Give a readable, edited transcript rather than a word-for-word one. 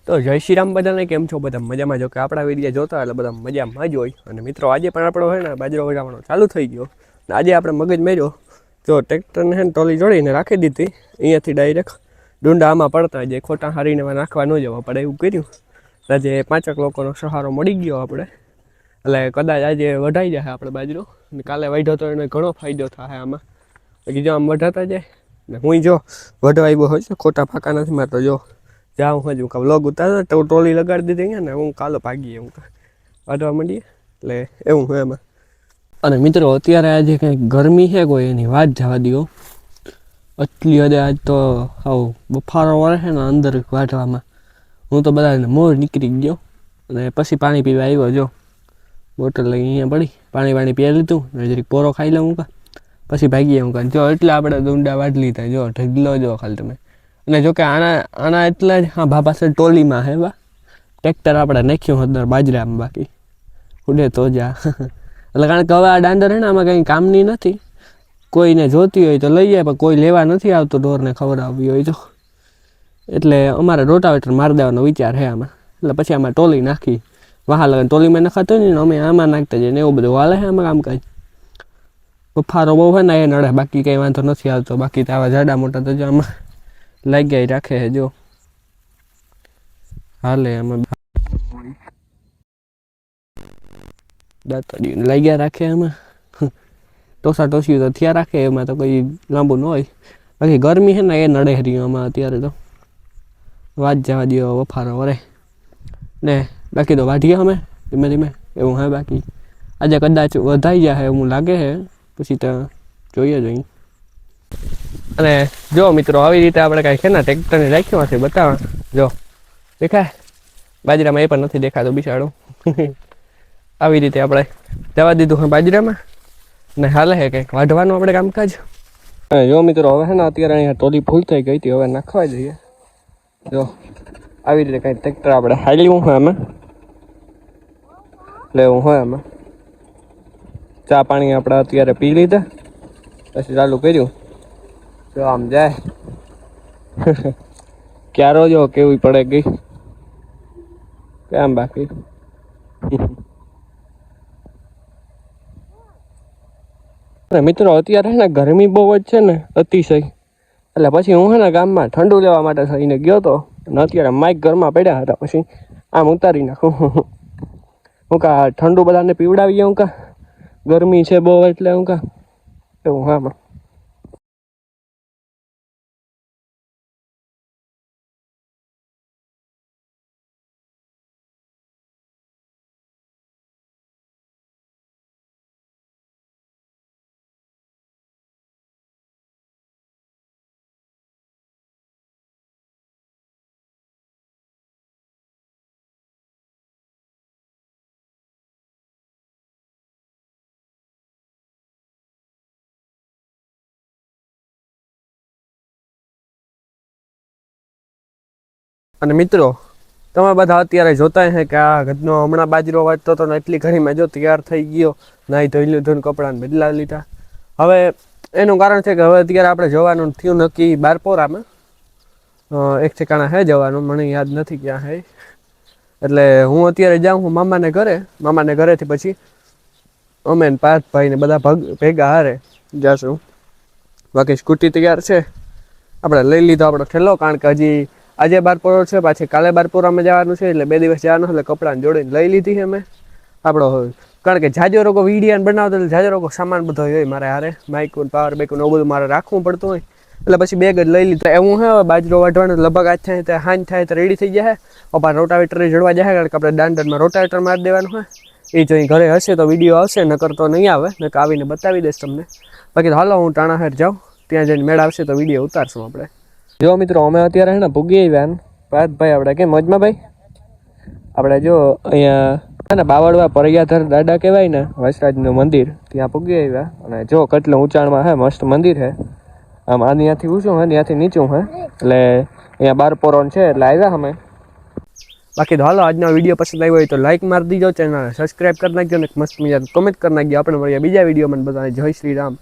તો જય શ્રી રામ બધાને, કેમ છો? બધા મજામાં? જો કે આપણા વિડીયો જોતા એટલે બધા મજામાં જ હોય. અને મિત્રો આજે પણ આપણો હોય ને બાજરો વગાડવાનો ચાલુ થઈ ગયો. આજે આપણે મગજ માર્યો, જો ટ્રેક્ટરને હે ને ટોલી જોડીને રાખી દીધી, અહીંયાથી ડાયરેક્ટ ડુંડા આમાં પડતા જાય, ખોટા હારીને નાખવા ન જવા પડે એવું કર્યું. આજે 5 લોકોનો સહારો મળી ગયો આપણે, એટલે કદાચ આજે વઢાઈ જાય આપણે બાજરો. કાલે વાઢ્યો તો એને ઘણો ફાયદો થાય આમાં. બાકી જો આમ વઢાતા જાય ને હું જો વઢવા આવ્યો હોય છે, ખોટા ફાંકા નથી મારતો. જો જાઉં હજુ વ્લોગ ઉતારો તો ટોલી લગાડી દીધી ને હું કાલો ભાગીએ હું વાઢવા માંડીએ, એટલે એવું હોય એમાં. અને મિત્રો અત્યારે આજે કંઈક ગરમી છે કોઈ એની વાત જવા દો, એટલી હદે આજ તો હાવ બફારો વળે છે ને અંદર વાઢવામાં. હું તો બધાને મોર નીકળી ગયો અને પછી પાણી પીવા આવ્યો. જો બોટલ લઈ અહીંયા પડી, પાણી પી લીધું ને જરીક પોરો ખાઈ લઉં હું પછી ભાગીએ હું. જો એટલે આપણે ડુંડા વાઢ લીધા, જો ઢગલો જો ખાલી તમે. અને જો કે આના એટલા જ હા ભા પાસે ટોલીમાં હે બા ટ્રેક્ટર આપણે નાખ્યું અંદર બાજરામાં, બાકી ઉડે તો જા. એટલે કારણ કે હવે આ દાંડર હે ને આમાં કંઈ કામની નથી. કોઈને જોતી હોય તો લઈ જાય, પણ કોઈ લેવા નથી આવતો ઢોરને ખવડાવવી હોય તો. એટલે અમારે રોટાવેટર મારી દેવાનો વિચાર છે આમાં. એટલે પછી આમાં ટોલી નાખી, વાહ લગન ટોલીમાં નખાતો હોય ને અમે આમાં નાખતા જઈએ ને એવું બધું હાલે છે આમાં કામકાજ. બફારો બહુ હોય ને એ નડે, બાકી કંઈ વાંધો નથી આવતો. બાકી તો આવા જાડા મોટા તો જો આમાં લાગ્યા રાખે છે, જો હાલે આમાં દાંતડી લાગ્યા રાખે આમાં. ટોસા ટોસી તો થયા રાખે, એમાં તો કોઈ લાંબુ ન હોય. બાકી ગરમી છે ને એ નડે રહ્યું આમાં અત્યારે તો, વાત જવા દો બફારો વરે ને. બાકી તો વાઢીએ અમે ધીમે ધીમે એવું હે. બાકી આજે કદાચ વધાઈ જાય એવું લાગે છે, પછી તો જોઈએ જોઈએ. અને જો મિત્રો આવી રીતે આપણે કાંઈ છે ને ટ્રેક્ટરને રાખ્યું હશે બતાવવા, જો દેખાય બાજરામાં, એ પણ નથી દેખાતો બિચારો. આવી રીતે આપણે જવા દીધું હોય બાજરામાં ને હાલે છે કંઈક વાઢવાનું આપણે કામકાજ. જો મિત્રો હવે છે ને અત્યારે અહીંયા ટોલી ફૂલ થઈ ગઈ હતી, હવે નાખવા જઈએ. જો આવી રીતે કંઈક ટ્રેક્ટર આપણે હાલ્યું હોય આમાં, લેવું હોય આમાં. ચા પાણી આપણે અત્યારે પી લીધા, પછી ચાલુ કર્યું. જો આમ જાય ક્યારો જો કેવી પડે ગઈ કેમ. બાકી મિત્રો અત્યારે છે ને ગરમી બહુ જ છે ને અતિશય, એટલે પછી હું છે ને ગામમાં ઠંડુ લેવા માટે થઈને ગયો હતો. અને અત્યારે માઇક ઘરમાં પડ્યા હતા, પછી આમ ઉતારી નાખું. હું કા ઠંડુ બધાને પીવડાવીએ, હું કા ગરમી છે બહુ એટલે હું કા એવું. હા અને મિત્રો તમે બધા અત્યારે જોતા હે કે આ ઘરનો હમણાં બાજરો વાટતો હતો ને એટલી ઘડીમાં જો તૈયાર થઈ ગયો, નાહી ધોઈ લીધું, કપડાને બદલાવી લીધા. હવે એનું કારણ છે કે હવે અત્યારે આપણે જવાનું થયું નક્કી બારપોરામાં. એક ઠેકાણા હે જવાનું, મને યાદ નથી ક્યાં હે. એટલે હું અત્યારે જાઉં હું મામાને ઘરેથી પછી અમે પાર્થભાઈ ને બધા ભેગા હારે જાશું. બાકી સ્કૂટી તૈયાર છે, આપણે લઈ લીધો આપણો ઠેલો, કારણ કે હજી આજે બારપોરો છે, પાછી કાલે બારપોરામાં જવાનું છે, એટલે 2 દિવસ જવાનું. એટલે કપડાને જોડીને લઈ લીધી છે મેં આપણો. કારણ કે જાજો રોગો વિડીયાને બનાવતો એટલે જાજો રોગો સામાન બધો હોય મારે હારે, માઇક પાવર બેક એવું બધું મારે રાખવું પડતું હોય, એટલે પછી બેગ જ લઈ લીધો. એવું હે બાજરો વાઢવાનું લગભગ આજ થાય તો હાંજ થાય તો રેડી થઈ જાય. પપ્પા રોટાવેટર જડવા જાય, કારણ કે આપણે દાંડરમાં રોટાવેટર મારી દેવાનું હોય. એ જો ઘરે હશે તો વિડીયો આવશે, નકર તો નહીં આવે, નકર આવીને બતાવી દઈશ તમને. બાકી તો હાલો હું ટાણાહેર જાઉં, ત્યાં જઈને મેળ આવશે તો વિડીયો ઉતારશું આપણે. જો મિત્રો અમે અત્યારે ને ભૂગી આવ્યા પાર્થભાઈ આપણે કે મોજમાં ભાઈ આપણે જો અહીંયા ને બાવળવા પરિયાધર દાદા કહેવાય ને વૈસરાજનું મંદિર, ત્યાં પૂગી આવ્યા. અને જો કેટલું ઊંચાણમાં હે, મસ્ત મંદિર હે. આમ આ ત્યાંથી ઊંચું હે, ત્યાંથી નીચું હે, એટલે અહીંયા બારપોરો છે એટલે આવ્યા અમે. બાકી તો હાલો આજનો વિડીયો પસંદ આવ્યો હોય તો લાઈક મારી દીજો, ચેનલને સબસ્ક્રાઈબ કરી નાખજો, અને મસ્ત મજા કમેન્ટ કરી નાખજો. આપણે મળીએ બીજા વિડીયોમાં. બધાને જય શ્રી રામ.